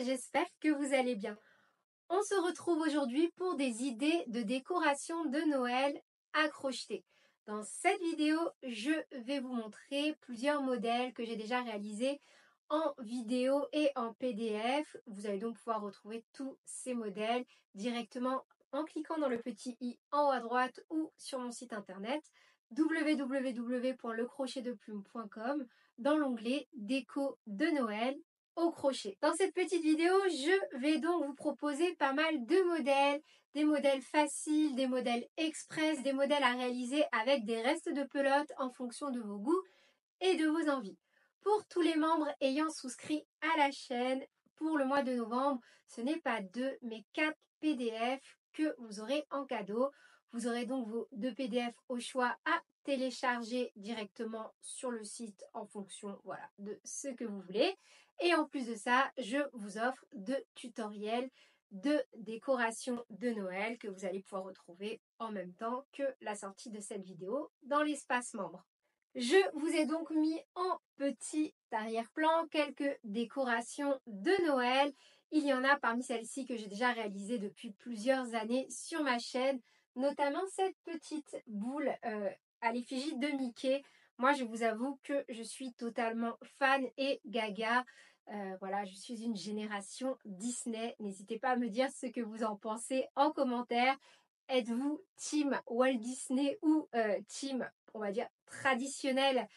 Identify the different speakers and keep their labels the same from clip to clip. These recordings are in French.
Speaker 1: j'espère que vous allez bien. On se retrouve aujourd'hui pour des idées de décoration de Noël à crocheter. Dans cette vidéo, je vais vous montrer plusieurs modèles que j'ai déjà réalisés en vidéo et en PDF. Vous allez donc pouvoir retrouver tous ces modèles directement en cliquant dans le petit i en haut à droite ou sur mon site internet www.lecrochetdeplume.com dans l'onglet déco de Noël au crochet. Dans cette petite vidéo, je vais donc vous proposer pas mal de modèles, des modèles faciles, des modèles express, des modèles à réaliser avec des restes de pelote en fonction de vos goûts et de vos envies. Pour tous les membres ayant souscrit à la chaîne pour le mois de novembre, ce n'est pas 2 mais 4 PDF que vous aurez en cadeau. Vous aurez donc vos 2 PDF au choix à télécharger directement sur le site en fonction de ce que vous voulez. Et en plus de ça, je vous offre 2 tutoriels de décoration de Noël que vous allez pouvoir retrouver en même temps que la sortie de cette vidéo dans l'espace membre. Je vous ai donc mis en petit arrière-plan quelques décorations de Noël. Il y en a parmi celles-ci que j'ai déjà réalisées depuis plusieurs années sur ma chaîne, notamment cette petite boule à l'effigie de Mickey. Moi, je vous avoue que je suis totalement fan et gaga. Je suis une génération Disney. N'hésitez pas à me dire ce que vous en pensez en commentaire. Êtes-vous team Walt Disney ou team, on va dire, traditionnel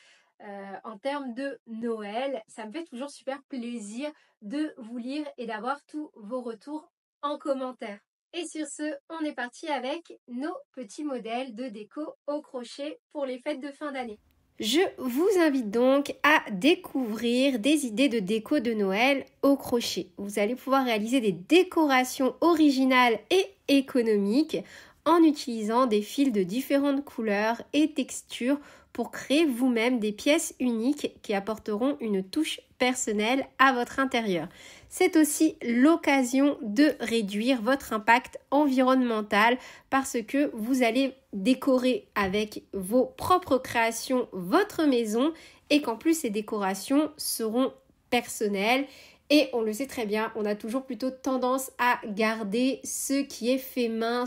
Speaker 1: en termes de Noël? Ça me fait toujours super plaisir de vous lire et d'avoir tous vos retours en commentaire. Et sur ce, on est parti avec nos petits modèles de déco au crochet pour les fêtes de fin d'année. Je vous invite donc à découvrir des idées de déco de Noël au crochet. Vous allez pouvoir réaliser des décorations originales et économiques en utilisant des fils de différentes couleurs et textures pour créer vous-même des pièces uniques qui apporteront une touche personnelle à votre intérieur. C'est aussi l'occasion de réduire votre impact environnemental parce que vous allez décorer avec vos propres créations votre maison et qu'en plus ces décorations seront personnelles. Et on le sait très bien, on a toujours plutôt tendance à garder ce qui est fait main,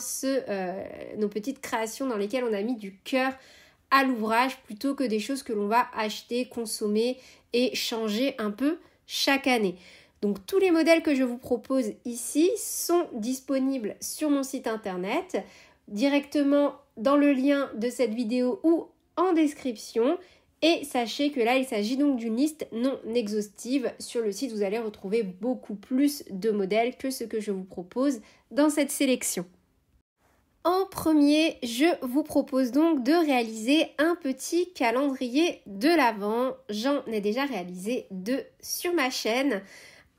Speaker 1: nos petites créations dans lesquelles on a mis du cœur à l'ouvrage plutôt que des choses que l'on va acheter, consommer et changer un peu chaque année. Donc tous les modèles que je vous propose ici sont disponibles sur mon site internet, directement dans le lien de cette vidéo ou en description. Et sachez que là, il s'agit donc d'une liste non exhaustive. Sur le site, vous allez retrouver beaucoup plus de modèles que ce que je vous propose dans cette sélection. En premier, je vous propose donc de réaliser un petit calendrier de l'Avent. J'en ai déjà réalisé 2 sur ma chaîne.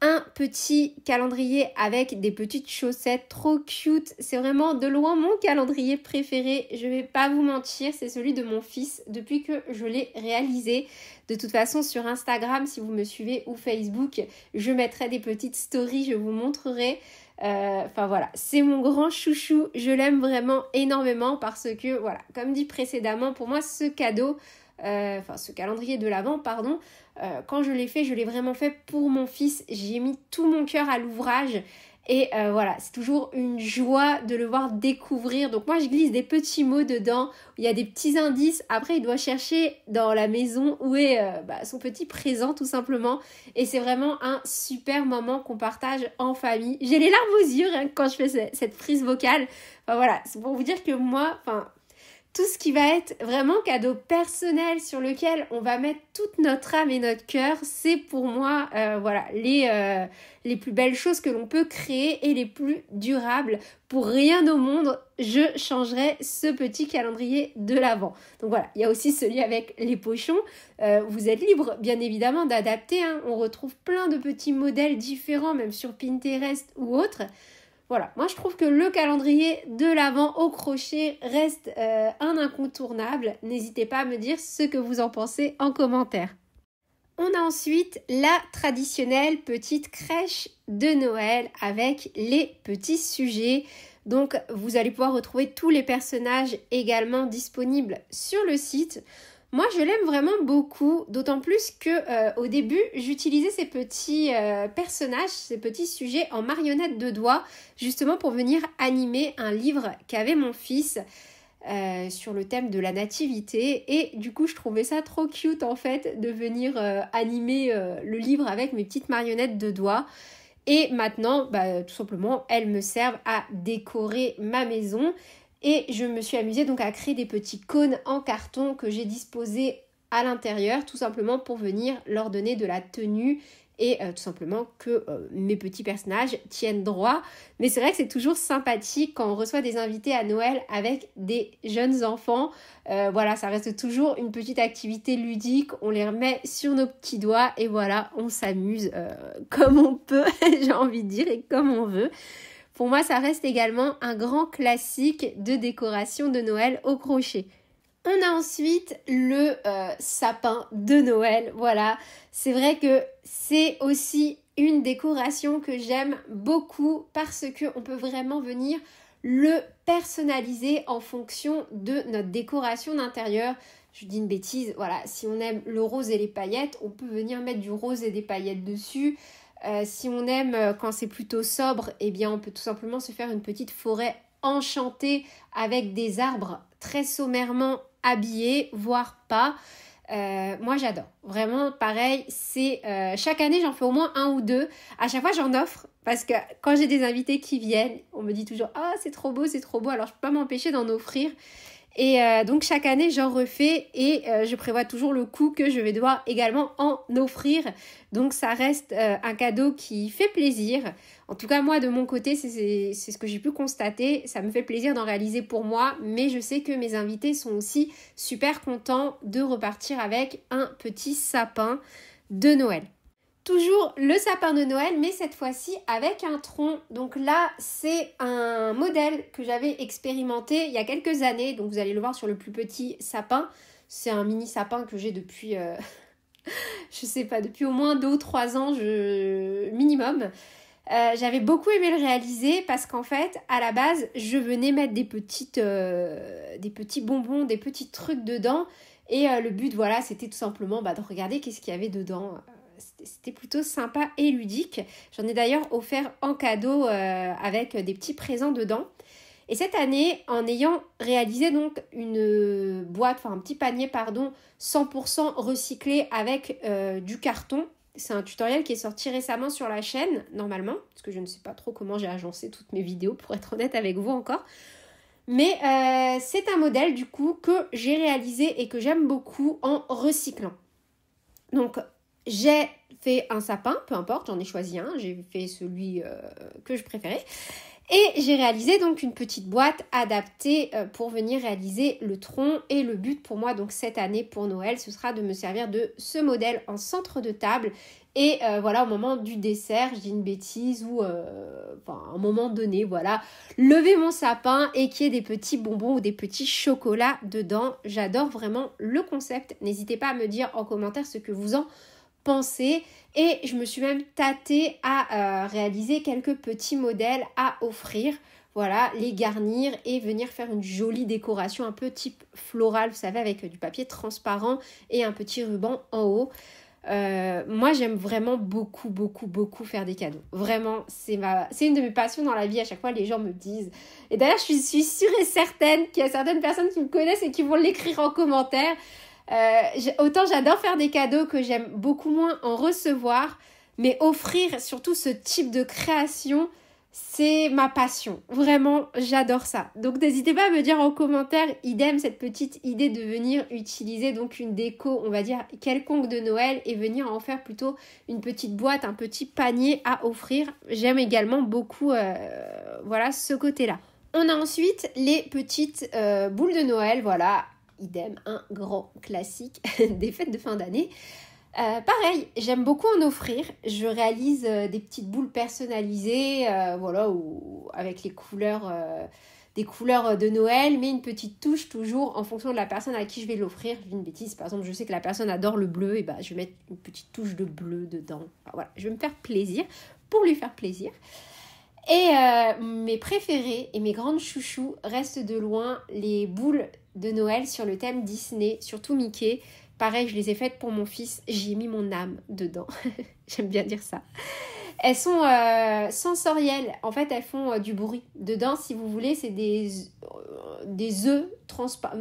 Speaker 1: Un petit calendrier avec des petites chaussettes trop cute. C'est vraiment de loin mon calendrier préféré. Je vais pas vous mentir, c'est celui de mon fils depuis que je l'ai réalisé. De toute façon, sur Instagram, si vous me suivez, ou Facebook, je mettrai des petites stories, je vous montrerai. C'est mon grand chouchou. Je l'aime vraiment énormément parce que, comme dit précédemment, pour moi, ce calendrier de l'Avent, quand je l'ai fait, je l'ai vraiment fait pour mon fils. J'ai mis tout mon cœur à l'ouvrage et c'est toujours une joie de le voir découvrir. Donc moi, je glisse des petits mots dedans, il y a des petits indices. Après, il doit chercher dans la maison où est son petit présent tout simplement. Et c'est vraiment un super moment qu'on partage en famille. J'ai les larmes aux yeux quand je fais cette prise vocale. C'est pour vous dire que moi, tout ce qui va être vraiment cadeau personnel sur lequel on va mettre toute notre âme et notre cœur, c'est pour moi les plus belles choses que l'on peut créer et les plus durables. Pour rien au monde, je changerai ce petit calendrier de l'Avent. Donc il y a aussi celui avec les pochons. Vous êtes libre bien évidemment d'adapter. On retrouve plein de petits modèles différents, même sur Pinterest ou autres. Moi je trouve que le calendrier de l'Avent au crochet reste un incontournable. N'hésitez pas à me dire ce que vous en pensez en commentaire. On a ensuite la traditionnelle petite crèche de Noël avec les petits sujets. Donc vous allez pouvoir retrouver tous les personnages également disponibles sur le site. Moi, je l'aime vraiment beaucoup, d'autant plus que au début, j'utilisais ces petits personnages, ces petits sujets en marionnettes de doigts, justement pour venir animer un livre qu'avait mon fils sur le thème de la nativité. Et du coup, je trouvais ça trop cute en fait de venir animer le livre avec mes petites marionnettes de doigts. Et maintenant, tout simplement, elles me servent à décorer ma maison. Et je me suis amusée donc à créer des petits cônes en carton que j'ai disposés à l'intérieur, tout simplement pour venir leur donner de la tenue et tout simplement que mes petits personnages tiennent droit. Mais c'est vrai que c'est toujours sympathique quand on reçoit des invités à Noël avec des jeunes enfants. Voilà, ça reste toujours une petite activité ludique. On les remet sur nos petits doigts et voilà, on s'amuse comme on peut, j'ai envie de dire, et comme on veut. Pour moi, ça reste également un grand classique de décoration de Noël au crochet. On a ensuite le sapin de Noël. Voilà, c'est vrai que c'est aussi une décoration que j'aime beaucoup parce qu'on peut vraiment venir le personnaliser en fonction de notre décoration d'intérieur. Je dis une bêtise, voilà, si on aime le rose et les paillettes, on peut venir mettre du rose et des paillettes dessus. Si on aime quand c'est plutôt sobre, eh bien on peut tout simplement se faire une petite forêt enchantée avec des arbres très sommairement habillés, voire pas. Moi j'adore, vraiment pareil, c'est chaque année j'en fais au moins 1 ou 2, à chaque fois j'en offre parce que quand j'ai des invités qui viennent, on me dit toujours ah c'est trop beau, alors je peux pas m'empêcher d'en offrir. Et donc chaque année j'en refais et je prévois toujours le coût que je vais devoir également en offrir. Donc ça reste un cadeau qui fait plaisir. En tout cas moi de mon côté c'est ce que j'ai pu constater. Ça me fait plaisir d'en réaliser pour moi, mais je sais que mes invités sont aussi super contents de repartir avec un petit sapin de Noël. Toujours le sapin de Noël, mais cette fois-ci avec un tronc. Donc là, c'est un modèle que j'avais expérimenté il y a quelques années. Donc vous allez le voir sur le plus petit sapin. C'est un mini sapin que j'ai depuis, je sais pas, depuis au moins 2 ou 3 ans minimum. J'avais beaucoup aimé le réaliser parce qu'en fait, à la base, je venais mettre des petits bonbons, des petits trucs dedans. Et le but, voilà, c'était tout simplement de regarder qu'est-ce qu'il y avait dedans. C'était plutôt sympa et ludique. J'en ai d'ailleurs offert en cadeau avec des petits présents dedans. Et cette année, en ayant réalisé donc une boîte, enfin un petit panier, 100% recyclé avec du carton. C'est un tutoriel qui est sorti récemment sur la chaîne, normalement, parce que je ne sais pas trop comment j'ai agencé toutes mes vidéos, pour être honnête avec vous encore. Mais c'est un modèle du coup que j'ai réalisé et que j'aime beaucoup en recyclant. Donc, j'ai fait un sapin, peu importe, j'en ai choisi un, j'ai fait celui que je préférais. Et j'ai réalisé donc une petite boîte adaptée pour venir réaliser le tronc. Et le but pour moi, donc cette année pour Noël, ce sera de me servir de ce modèle en centre de table. Et voilà, au moment du dessert, je dis une bêtise ou à un moment donné, voilà, lever mon sapin et qu'il y ait des petits bonbons ou des petits chocolats dedans. J'adore vraiment le concept. N'hésitez pas à me dire en commentaire ce que vous en pensez. Et je me suis même tâtée à réaliser quelques petits modèles à offrir. Voilà, les garnir et venir faire une jolie décoration un peu type floral, vous savez, avec du papier transparent et un petit ruban en haut. Moi j'aime vraiment beaucoup faire des cadeaux. Vraiment, c'est une de mes passions dans la vie. À chaque fois les gens me disent, et d'ailleurs je suis sûre et certaine qu'il y a certaines personnes qui me connaissent et qui vont l'écrire en commentaire. Autant j'adore faire des cadeaux que j'aime beaucoup moins en recevoir, mais offrir surtout ce type de création, c'est ma passion. Vraiment, j'adore ça. Donc n'hésitez pas à me dire en commentaire, idem, cette petite idée de venir utiliser donc une déco, on va dire quelconque de Noël et venir en faire plutôt une petite boîte, un petit panier à offrir. J'aime également beaucoup voilà, ce côté-là. On a ensuite les petites boules de Noël, voilà. Idem, un grand classique des fêtes de fin d'année. Pareil, j'aime beaucoup en offrir. Je réalise des petites boules personnalisées, voilà, avec les couleurs, des couleurs de Noël, mais une petite touche toujours en fonction de la personne à qui je vais l'offrir. Je dis une bêtise, par exemple, je sais que la personne adore le bleu, et je vais mettre une petite touche de bleu dedans. Alors, voilà, je vais me faire plaisir pour lui faire plaisir. Et mes préférés et mes grandes chouchous restent de loin les boules de Noël sur le thème Disney, surtout Mickey. Pareil, je les ai faites pour mon fils, j'y ai mis mon âme dedans. J'aime bien dire ça. Elles sont sensorielles, en fait elles font du bruit. Dedans, si vous voulez, c'est des œufs,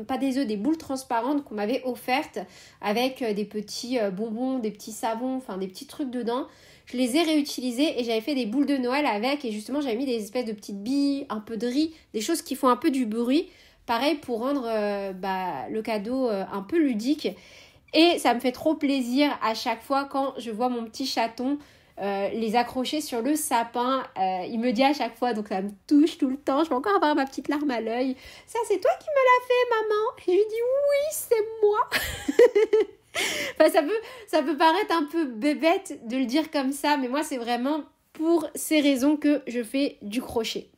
Speaker 1: pas des œufs, des boules transparentes qu'on m'avait offertes avec des petits bonbons, des petits savons, enfin des petits trucs dedans. Je les ai réutilisés et j'avais fait des boules de Noël avec et justement j'avais mis des espèces de petites billes, un peu de riz, des choses qui font un peu du bruit. Pareil pour rendre le cadeau un peu ludique. Et ça me fait trop plaisir à chaque fois quand je vois mon petit chaton les accrocher sur le sapin. Il me dit à chaque fois, donc ça me touche tout le temps. Je vais encore avoir ma petite larme à l'œil. Ça, c'est toi qui me l'as fait, maman? Et je lui dis, oui, c'est moi. Enfin, ça peut paraître un peu bébête de le dire comme ça, mais moi, c'est vraiment pour ces raisons que je fais du crochet.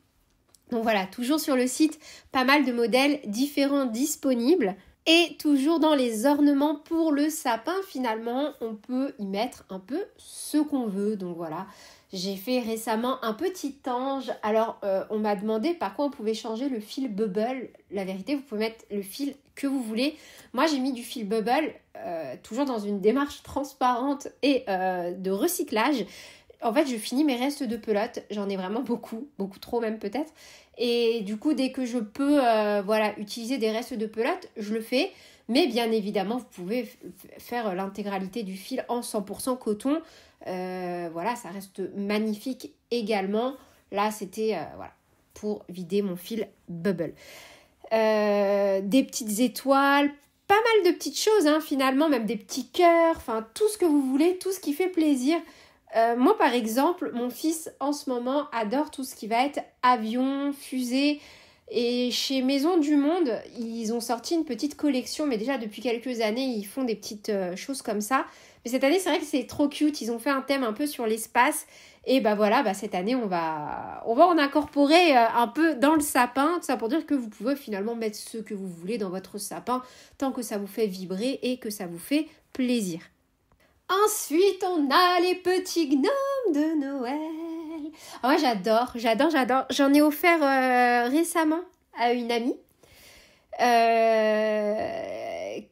Speaker 1: Donc voilà, toujours sur le site, pas mal de modèles différents disponibles. Et toujours dans les ornements pour le sapin, finalement, on peut y mettre un peu ce qu'on veut. Donc voilà, j'ai fait récemment un petit ange. Alors, on m'a demandé par quoi on pouvait changer le fil bubble. La vérité, vous pouvez mettre le fil que vous voulez. Moi, j'ai mis du fil bubble, toujours dans une démarche transparente et de recyclage. En fait, je finis mes restes de pelote. J'en ai vraiment beaucoup trop même peut-être. Et du coup, dès que je peux utiliser des restes de pelote, je le fais. Mais bien évidemment, vous pouvez faire l'intégralité du fil en 100% coton. Ça reste magnifique également. Là, c'était pour vider mon fil bubble. Des petites étoiles, pas mal de petites choses finalement, même des petits cœurs, enfin tout ce que vous voulez, tout ce qui fait plaisir. Moi par exemple, mon fils en ce moment adore tout ce qui va être avion, fusée. Et chez Maison du Monde, ils ont sorti une petite collection, mais déjà depuis quelques années, ils font des petites choses comme ça. Mais cette année, c'est vrai que c'est trop cute, ils ont fait un thème un peu sur l'espace. Et cette année, on va en incorporer un peu dans le sapin. Tout ça pour dire que vous pouvez finalement mettre ce que vous voulez dans votre sapin, tant que ça vous fait vibrer et que ça vous fait plaisir. Ensuite, on a les petits gnomes de Noël. Oh, moi, j'adore. J'en ai offert récemsemment à une amie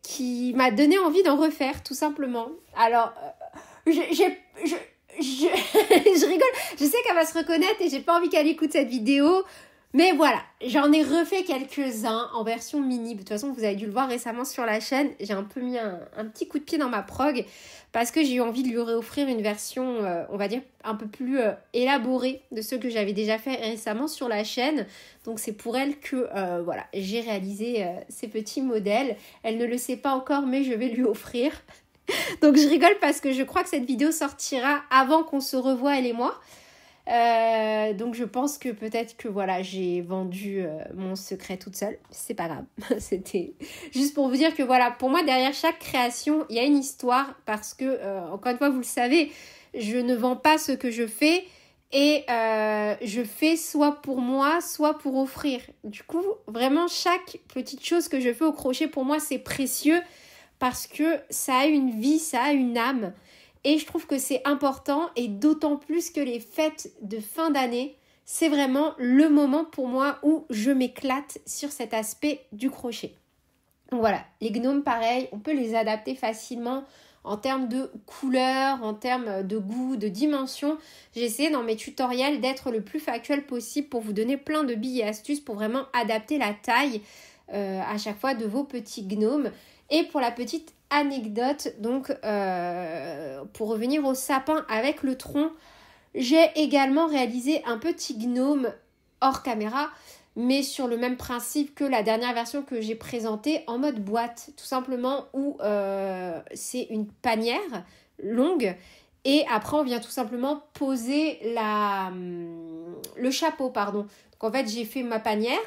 Speaker 1: qui m'a donné envie d'en refaire, tout simplement. Alors, je rigole. Je sais qu'elle va se reconnaître et j'ai pas envie qu'elle écoute cette vidéo. Mais voilà, j'en ai refait quelques-uns en version mini. De toute façon, vous avez dû le voir récemment sur la chaîne. J'ai un peu mis un petit coup de pied dans ma prog parce que j'ai eu envie de lui réoffrir une version, on va dire, un peu plus élaborée de ceux que j'avais déjà fait récemment sur la chaîne. Donc, c'est pour elle que j'ai réalisé ces petits modèles. Elle ne le sait pas encore, mais je vais lui offrir. Donc, je rigole parce que je crois que cette vidéo sortira avant qu'on se revoie, elle et moi. Donc je pense que peut-être que j'ai vendu mon secret toute seule. C'est pas grave. C'était juste pour vous dire que pour moi derrière chaque création il y a une histoire parce que encore une fois vous le savez, je ne vends pas ce que je fais et je fais soit pour moi soit pour offrir. Du coup vraiment chaque petite chose que je fais au crochet pour moi c'est précieux parce que ça a une vie, ça a une âme. Et je trouve que c'est important et d'autant plus que les fêtes de fin d'année, c'est vraiment le moment pour moi où je m'éclate sur cet aspect du crochet. Donc voilà, les gnomes pareil, on peut les adapter facilement en termes de couleur, en termes de goût, de dimension. J'ai essayé dans mes tutoriels d'être le plus factuel possible pour vous donner plein de billes et astuces pour vraiment adapter la taille à chaque fois de vos petits gnomes. Et pour la petite anecdote, donc pour revenir au sapin avec le tronc, j'ai également réalisé un petit gnome hors caméra, mais sur le même principe que la dernière version que j'ai présentée en mode boîte, tout simplement où c'est une panière longue et après on vient tout simplement poser le chapeau, pardon. Donc en fait j'ai fait ma panière,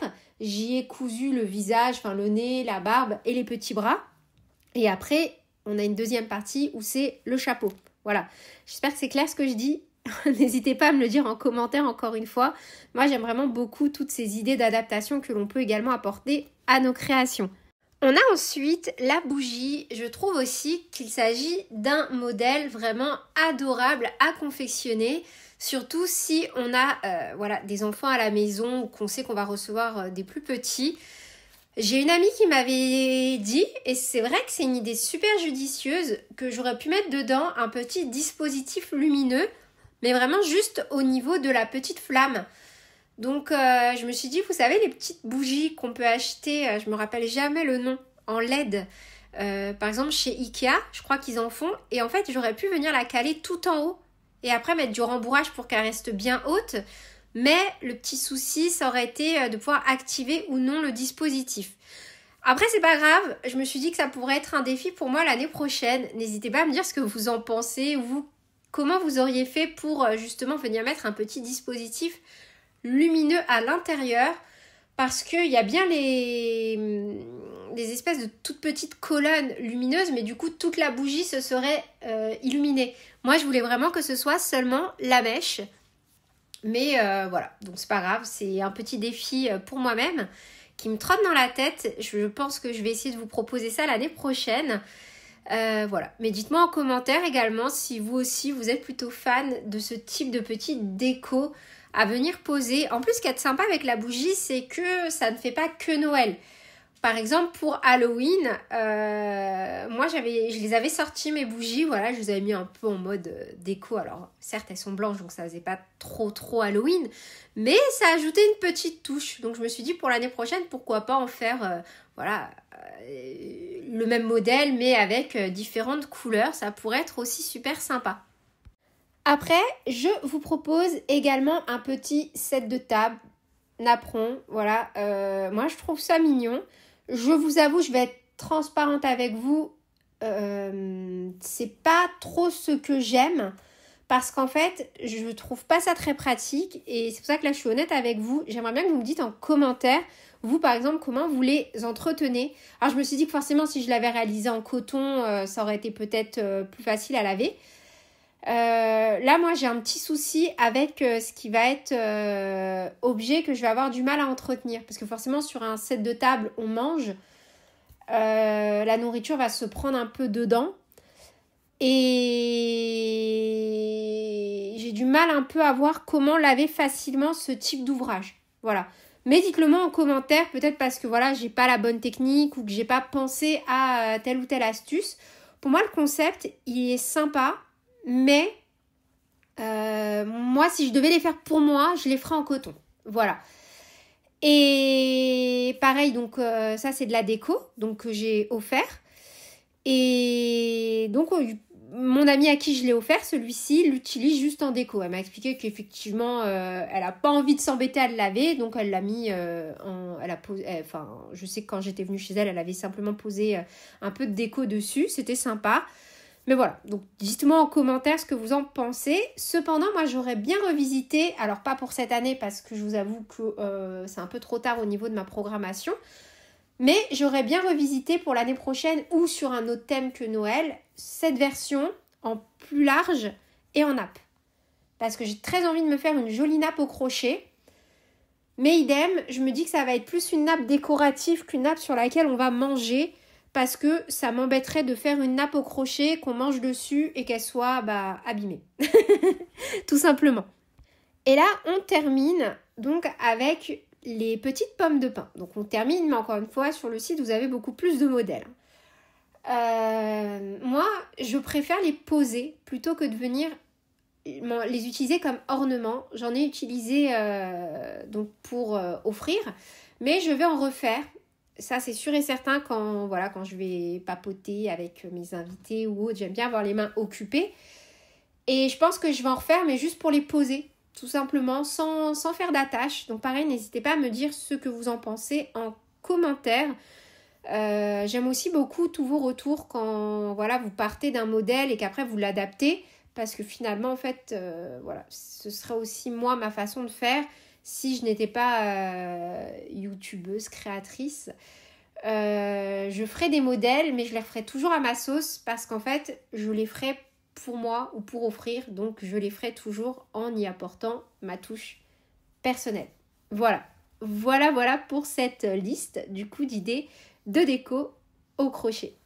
Speaker 1: j'y ai cousu le visage, enfin le nez, la barbe et les petits bras. Et après, on a une deuxième partie où c'est le chapeau. Voilà. J'espère que c'est clair ce que je dis. N'hésitez pas à me le dire en commentaire encore une fois. Moi, j'aime vraiment beaucoup toutes ces idées d'adaptation que l'on peut également apporter à nos créations. On a ensuite la bougie. Je trouve aussi qu'il s'agit d'un modèle vraiment adorable à confectionner. Surtout si on a voilà, des enfants à la maison ou qu'on sait qu'on va recevoir des plus petits. J'ai une amie qui m'avait dit, et c'est vrai que c'est une idée super judicieuse, que j'aurais pu mettre dedans un petit dispositif lumineux, mais vraiment juste au niveau de la petite flamme. Donc je me suis dit, vous savez les petites bougies qu'on peut acheter, je me rappelle jamais le nom, en LED, par exemple chez Ikea, je crois qu'ils en font, et en fait j'aurais pu venir la caler tout en haut, et après mettre du rembourrage pour qu'elle reste bien haute, mais le petit souci ça aurait été de pouvoir activer ou non le dispositif. Après c'est pas grave, je me suis dit que ça pourrait être un défi pour moi l'année prochaine, n'hésitez pas à me dire ce que vous en pensez, vous, comment vous auriez fait pour justement venir mettre un petit dispositif lumineux à l'intérieur, parce qu'il y a bien des espèces de toutes petites colonnes lumineuses, mais du coup toute la bougie se serait illuminée. Moi je voulais vraiment que ce soit seulement la mèche, mais voilà, donc c'est pas grave, c'est un petit défi pour moi-même qui me trotte dans la tête. Je pense que je vais essayer de vous proposer ça l'année prochaine. Voilà, mais dites-moi en commentaire également si vous aussi vous êtes plutôt fan de ce type de petite déco à venir poser. En plus, ce qui est sympa avec la bougie, c'est que ça ne fait pas que Noël. Par exemple, pour Halloween, moi je les avais sorties mes bougies, voilà, je les avais mis un peu en mode déco. Alors certes elles sont blanches donc ça faisait pas trop Halloween, mais ça ajoutait une petite touche. Donc je me suis dit pour l'année prochaine, pourquoi pas en faire voilà, le même modèle mais avec différentes couleurs, ça pourrait être aussi super sympa. Après, je vous propose également un petit set de table, napperon, voilà, moi je trouve ça mignon. Je vous avoue, je vais être transparente avec vous, c'est pas trop ce que j'aime, parce qu'en fait, je trouve pas ça très pratique, et c'est pour ça que là je suis honnête avec vous. J'aimerais bien que vous me dites en commentaire, vous par exemple, comment vous les entretenez. Alors je me suis dit que forcément si je l'avais réalisé en coton, ça aurait été peut-être plus facile à laver. Là moi j'ai un petit souci avec ce qui va être objet que je vais avoir du mal à entretenir, parce que forcément sur un set de table on mange, la nourriture va se prendre un peu dedans et j'ai du mal un peu à voir comment laver facilement ce type d'ouvrage. Voilà, mais dites-le moi en commentaire, peut-être parce que voilà j'ai pas la bonne technique ou que j'ai pas pensé à telle ou telle astuce. Pour moi le concept il est sympa, mais moi si je devais les faire pour moi, je les ferais en coton. Voilà. Et pareil, donc ça c'est de la déco, donc que j'ai offert. Et donc mon amie à qui je l'ai offert, celui-ci, l'utilise juste en déco. Elle m'a expliqué qu'effectivement elle n'a pas envie de s'embêter à le laver, donc elle l'a mis elle a posé, enfin je sais que quand j'étais venue chez elle, elle avait simplement posé un peu de déco dessus, c'était sympa. Mais voilà, donc dites-moi en commentaire ce que vous en pensez. Cependant, moi j'aurais bien revisité, alors pas pour cette année parce que je vous avoue que c'est un peu trop tard au niveau de ma programmation, mais j'aurais bien revisité pour l'année prochaine ou sur un autre thème que Noël, cette version en plus large et en nappe. Parce que j'ai très envie de me faire une jolie nappe au crochet. Mais idem, je me dis que ça va être plus une nappe décorative qu'une nappe sur laquelle on va manger, parce que ça m'embêterait de faire une nappe au crochet, qu'on mange dessus et qu'elle soit abîmée. Tout simplement. Et là, on termine donc avec les petites pommes de pin. Donc on termine, mais encore une fois, sur le site, vous avez beaucoup plus de modèles. Moi, je préfère les poser plutôt que de venir les utiliser comme ornement. J'en ai utilisé donc pour offrir, mais je vais en refaire. Ça c'est sûr et certain quand je vais papoter avec mes invités ou autres, j'aime bien avoir les mains occupées. Et je pense que je vais en refaire, mais juste pour les poser, tout simplement, sans faire d'attache. Donc pareil, n'hésitez pas à me dire ce que vous en pensez en commentaire. J'aime aussi beaucoup tous vos retours quand vous partez d'un modèle et qu'après vous l'adaptez, parce que finalement en fait ce serait aussi moi ma façon de faire si je n'étais pas youtubeuse, créatrice. Je ferais des modèles, mais je les referais toujours à ma sauce, parce qu'en fait je les ferais pour moi ou pour offrir, donc je les ferai toujours en y apportant ma touche personnelle. Voilà, voilà pour cette liste du coup d'idées de déco au crochet.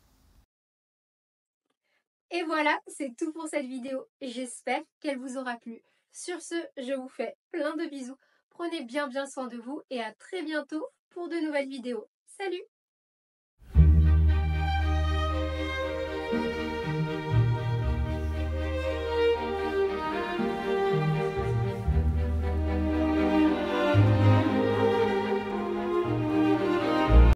Speaker 1: Et voilà, c'est tout pour cette vidéo. J'espère qu'elle vous aura plu. Sur ce, je vous fais plein de bisous. Prenez bien soin de vous et à très bientôt pour de nouvelles vidéos. Salut!